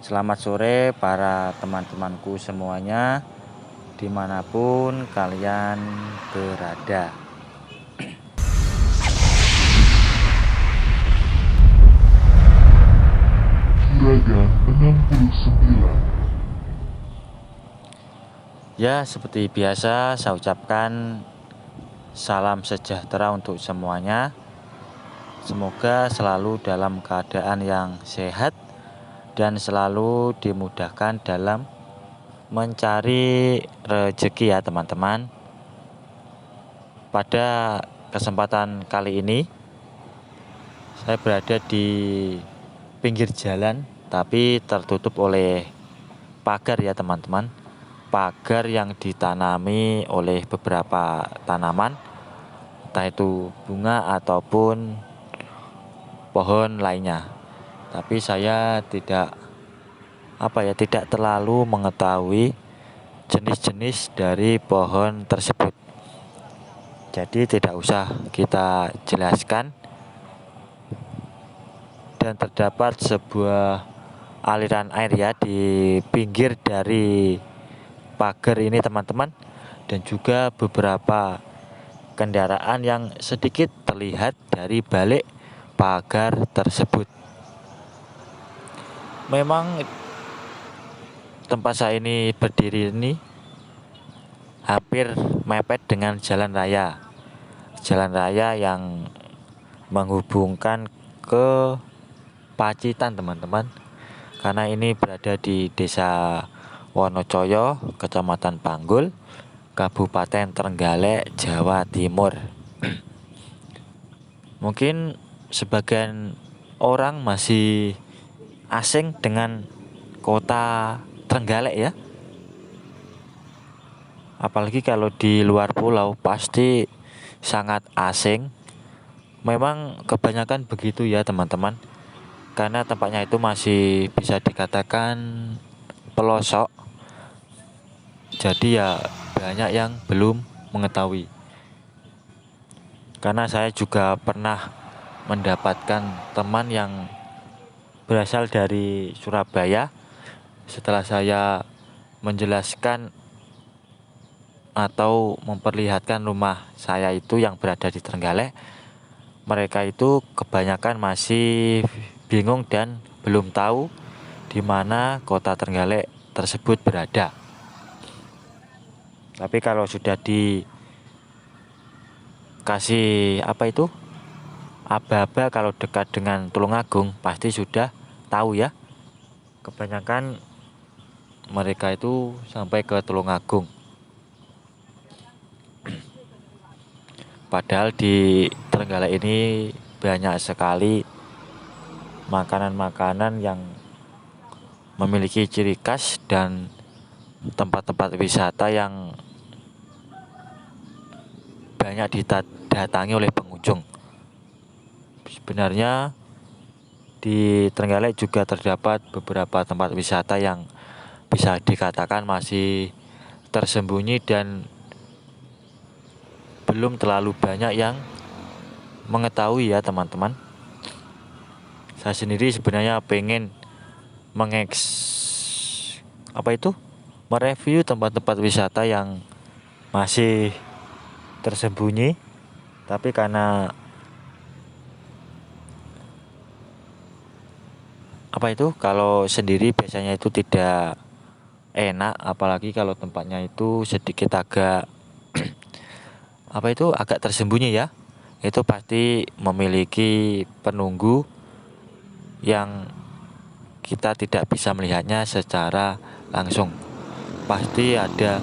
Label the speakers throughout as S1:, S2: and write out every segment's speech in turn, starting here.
S1: Selamat sore para teman-temanku semuanya, dimanapun kalian berada.
S2: Juragan 69.
S1: Ya, seperti biasa saya ucapkan salam sejahtera untuk semuanya. Semoga selalu dalam keadaan yang sehat dan selalu dimudahkan dalam mencari rezeki ya teman-teman. Pada kesempatan kali ini saya berada di pinggir jalan tapi tertutup oleh pagar ya teman-teman. Pagar yang ditanami oleh beberapa tanaman, entah itu bunga ataupun pohon lainnya. Tapi saya tidak terlalu mengetahui jenis-jenis dari pohon tersebut. Jadi tidak usah kita jelaskan. Dan terdapat sebuah aliran air ya di pinggir dari pagar ini teman-teman, dan juga beberapa kendaraan yang sedikit terlihat dari balik pagar tersebut. Memang tempat saya ini berdiri ini hampir mepet dengan jalan raya. Jalan raya yang menghubungkan ke Pacitan teman-teman. Karena ini berada di Desa Wonocoyo, Kecamatan Panggul, Kabupaten Trenggalek, Jawa Timur. Mungkin sebagian orang masih asing dengan kota Trenggalek ya. Apalagi kalau di luar pulau pasti sangat asing. Memang kebanyakan begitu ya teman-teman. Karena tempatnya itu masih bisa dikatakan pelosok. Jadi ya banyak yang belum mengetahui. Karena saya juga pernah mendapatkan teman yang berasal dari Surabaya. Setelah saya menjelaskan atau memperlihatkan rumah saya itu yang berada di Trenggalek, mereka itu kebanyakan masih bingung dan belum tahu di mana kota Trenggalek tersebut berada. Tapi kalau sudah dikasih aba-aba kalau dekat dengan Tulungagung pasti sudah tahu ya. Kebanyakan mereka itu sampai ke Tulungagung. Padahal di Trenggalek ini banyak sekali makanan-makanan yang memiliki ciri khas dan tempat-tempat wisata yang banyak didatangi oleh pengunjung. Sebenarnya di Trenggalek juga terdapat beberapa tempat wisata yang bisa dikatakan masih tersembunyi dan belum terlalu banyak yang mengetahui ya teman-teman. Saya sendiri sebenarnya pengen mereview tempat-tempat wisata yang masih tersembunyi, tapi karena kalau sendiri biasanya itu tidak enak, apalagi kalau tempatnya itu sedikit agak agak tersembunyi ya. Itu pasti memiliki penunggu yang kita tidak bisa melihatnya secara langsung. Pasti ada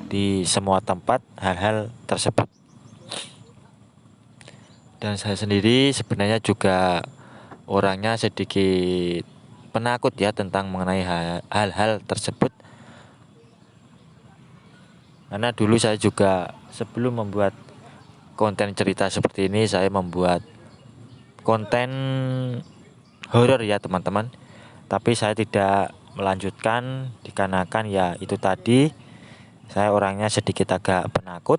S1: di semua tempat hal-hal tersebut. Dan saya sendiri sebenarnya juga orangnya sedikit penakut ya tentang mengenai hal-hal tersebut. Karena dulu saya juga sebelum membuat konten cerita seperti ini, saya membuat konten horor ya teman-teman. Tapi saya tidak melanjutkan dikarenakan ya itu tadi, saya orangnya sedikit agak penakut.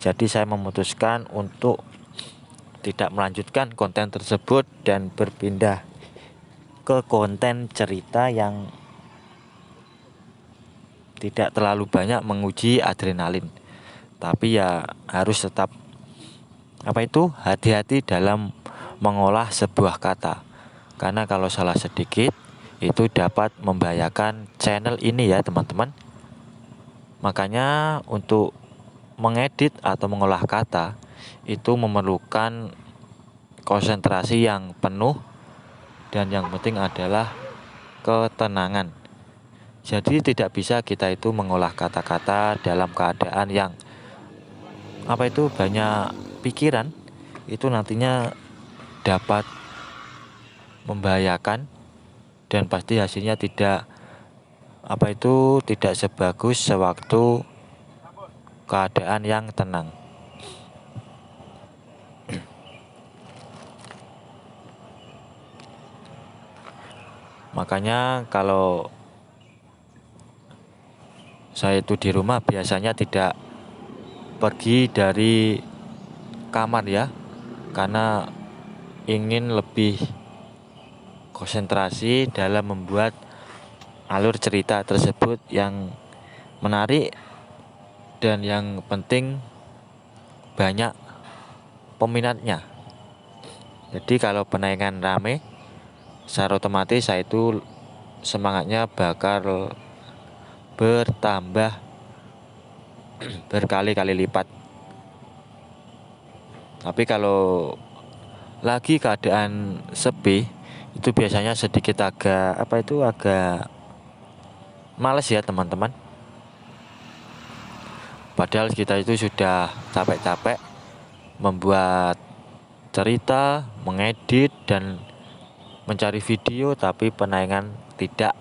S1: Jadi saya memutuskan untuk tidak melanjutkan konten tersebut dan berpindah ke konten cerita yang tidak terlalu banyak menguji adrenalin, tapi ya harus tetap hati-hati dalam mengolah sebuah kata, karena kalau salah sedikit itu dapat membahayakan channel ini ya teman-teman. Makanya untuk mengedit atau mengolah kata itu memerlukan konsentrasi yang penuh, dan yang penting adalah ketenangan. Jadi tidak bisa kita itu mengolah kata-kata dalam keadaan yang banyak pikiran, itu nantinya dapat membahayakan dan pasti hasilnya tidak sebagus sewaktu keadaan yang tenang. Makanya kalau saya itu di rumah biasanya tidak pergi dari kamar ya, karena ingin lebih konsentrasi dalam membuat alur cerita tersebut yang menarik dan yang penting banyak peminatnya. Jadi kalau penayangan rame, secara otomatis saya itu semangatnya bakal bertambah berkali-kali lipat. Tapi kalau lagi keadaan sepi, itu biasanya sedikit agak males ya teman-teman. Padahal kita itu sudah capek-capek membuat cerita, mengedit dan mencari video, tapi penayangan tidak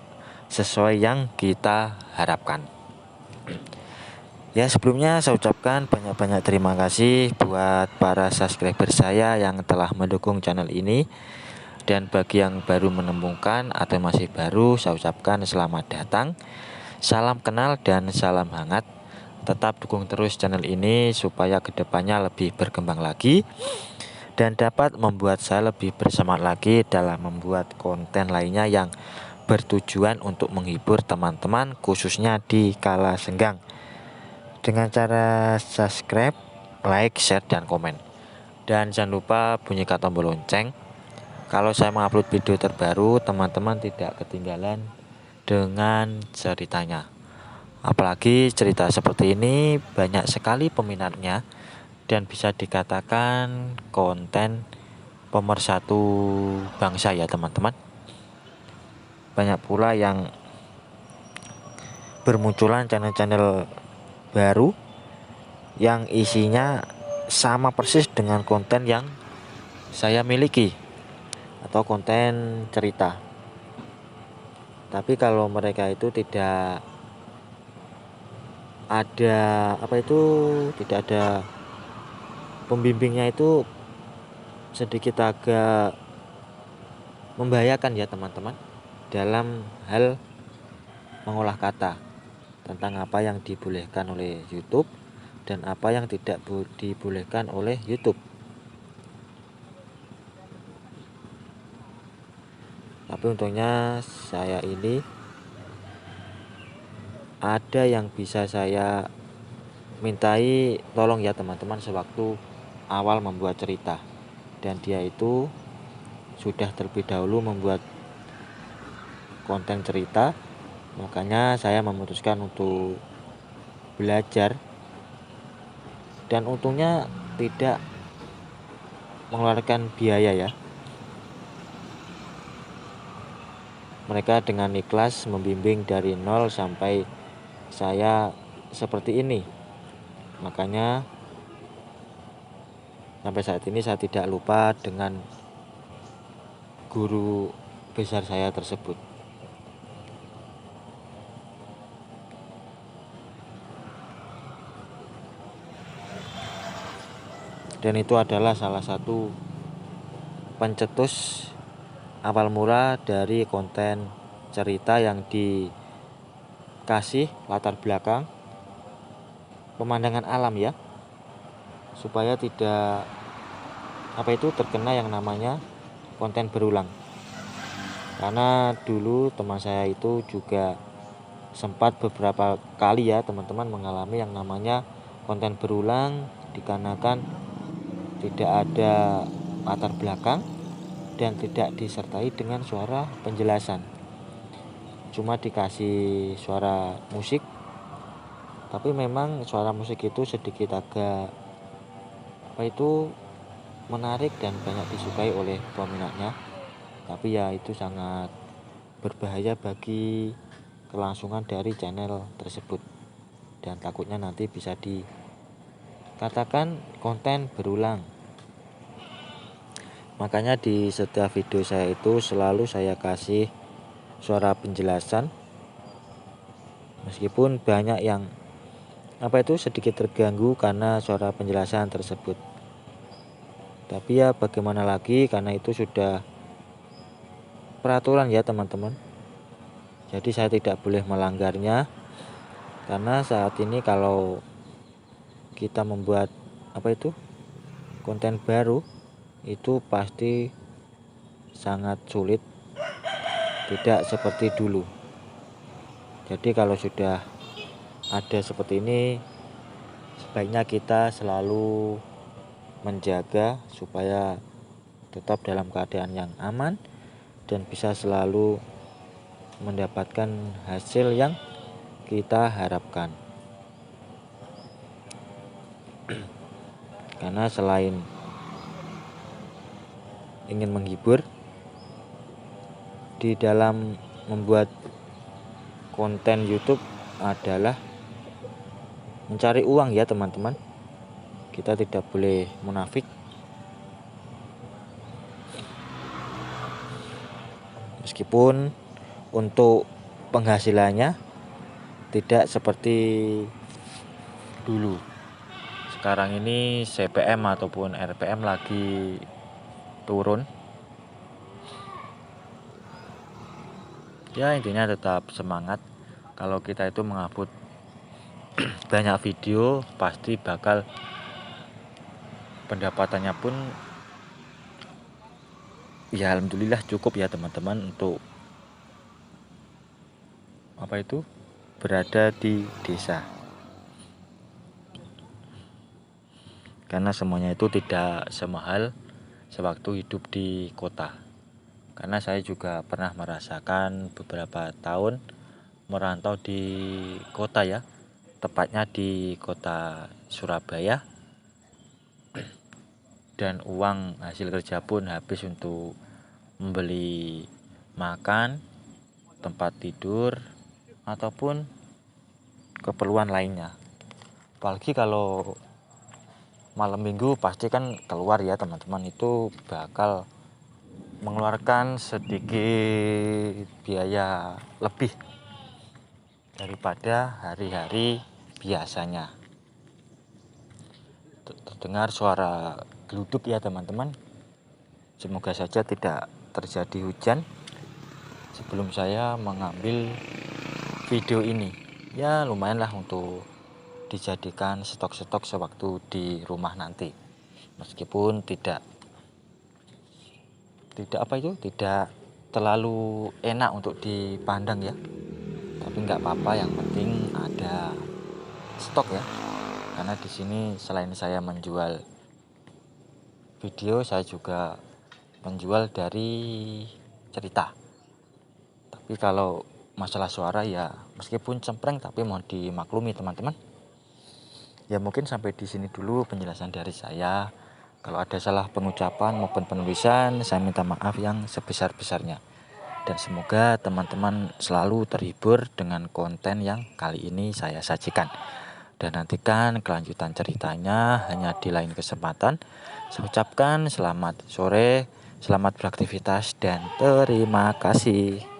S1: sesuai yang kita harapkan. Ya, sebelumnya saya ucapkan banyak-banyak terima kasih buat para subscriber saya yang telah mendukung channel ini. Dan bagi yang baru menemukan atau masih baru, saya ucapkan selamat datang, salam kenal dan salam hangat. Tetap dukung terus channel ini supaya kedepannya lebih berkembang lagi dan dapat membuat saya lebih bersemangat lagi dalam membuat konten lainnya yang bertujuan untuk menghibur teman-teman, khususnya di kala senggang, dengan cara subscribe, like, share, dan komen. Dan jangan lupa bunyikan tombol lonceng. Kalau saya mengupload video terbaru, teman-teman tidak ketinggalan dengan ceritanya. Apalagi cerita seperti ini banyak sekali peminatnya dan bisa dikatakan konten pemersatu bangsa ya teman-teman. Banyak pula yang bermunculan channel-channel baru yang isinya sama persis dengan konten yang saya miliki atau konten cerita. Tapi kalau mereka itu tidak ada tidak ada pembimbingnya, itu sedikit agak membahayakan ya teman-teman dalam hal mengolah kata, tentang apa yang dibolehkan oleh YouTube dan apa yang tidak dibolehkan oleh YouTube. Tapi untungnya saya ini ada yang bisa saya mintai tolong ya teman-teman sewaktu awal membuat cerita, dan dia itu sudah terlebih dahulu membuat konten cerita. Makanya saya memutuskan untuk belajar, dan untungnya tidak mengeluarkan biaya ya. Mereka dengan ikhlas membimbing dari nol sampai saya seperti ini. Makanya sampai saat ini saya tidak lupa dengan guru besar saya tersebut. Dan itu adalah salah satu pencetus awal mula dari konten cerita yang dikasih latar belakang pemandangan alam ya, supaya tidak terkena yang namanya konten berulang. Karena dulu teman saya itu juga sempat beberapa kali ya teman-teman mengalami yang namanya konten berulang dikarenakan tidak ada latar belakang dan tidak disertai dengan suara penjelasan. Cuma dikasih suara musik, tapi memang suara musik itu sedikit agak menarik dan banyak disukai oleh peminatnya. Tapi ya itu sangat berbahaya bagi kelangsungan dari channel tersebut, dan takutnya nanti bisa dikatakan konten berulang. Makanya di setiap video saya itu selalu saya kasih suara penjelasan, meskipun banyak yang sedikit terganggu karena suara penjelasan tersebut. Tapi ya bagaimana lagi, karena itu sudah peraturan ya teman-teman. Jadi saya tidak boleh melanggarnya, karena saat ini kalau kita membuat konten baru itu pasti sangat sulit, tidak seperti dulu. Jadi kalau sudah ada seperti ini, sebaiknya kita selalu menjaga supaya tetap dalam keadaan yang aman dan bisa selalu mendapatkan hasil yang kita harapkan. Karena selain ingin menghibur, di dalam membuat konten YouTube adalah mencari uang ya teman-teman. Kita tidak boleh munafik. Meskipun untuk penghasilannya tidak seperti dulu. Sekarang ini CPM ataupun RPM lagi turun. Ya intinya tetap semangat. Kalau kita itu mengupload banyak video, pasti bakal pendapatannya pun ya alhamdulillah cukup ya teman-teman untuk berada di desa. Karena semuanya itu tidak semahal sewaktu hidup di kota. Karena saya juga pernah merasakan beberapa tahun merantau di kota ya, tepatnya di kota Surabaya, dan uang hasil kerja pun habis untuk membeli makan, tempat tidur, ataupun keperluan lainnya. Apalagi kalau malam minggu pasti kan keluar ya teman-teman, itu bakal mengeluarkan sedikit biaya lebih daripada hari-hari biasanya. Terdengar suara geluduk ya teman-teman. Semoga saja tidak terjadi hujan sebelum saya mengambil video ini. Ya lumayanlah untuk dijadikan stok-stok sewaktu di rumah nanti. Meskipun tidak terlalu enak untuk dipandang ya. Tapi nggak apa-apa, yang penting ada stok ya. Karena di sini selain saya menjual video, saya juga menjual dari cerita. Tapi kalau masalah suara ya meskipun cempreng tapi mohon dimaklumi teman-teman. Ya mungkin sampai di sini dulu penjelasan dari saya. Kalau ada salah pengucapan maupun penulisan, saya minta maaf yang sebesar-besarnya. Dan semoga teman-teman selalu terhibur dengan konten yang kali ini saya sajikan. Dan nantikan kelanjutan ceritanya hanya di lain kesempatan. Saya ucapkan selamat sore, selamat beraktivitas, dan terima kasih.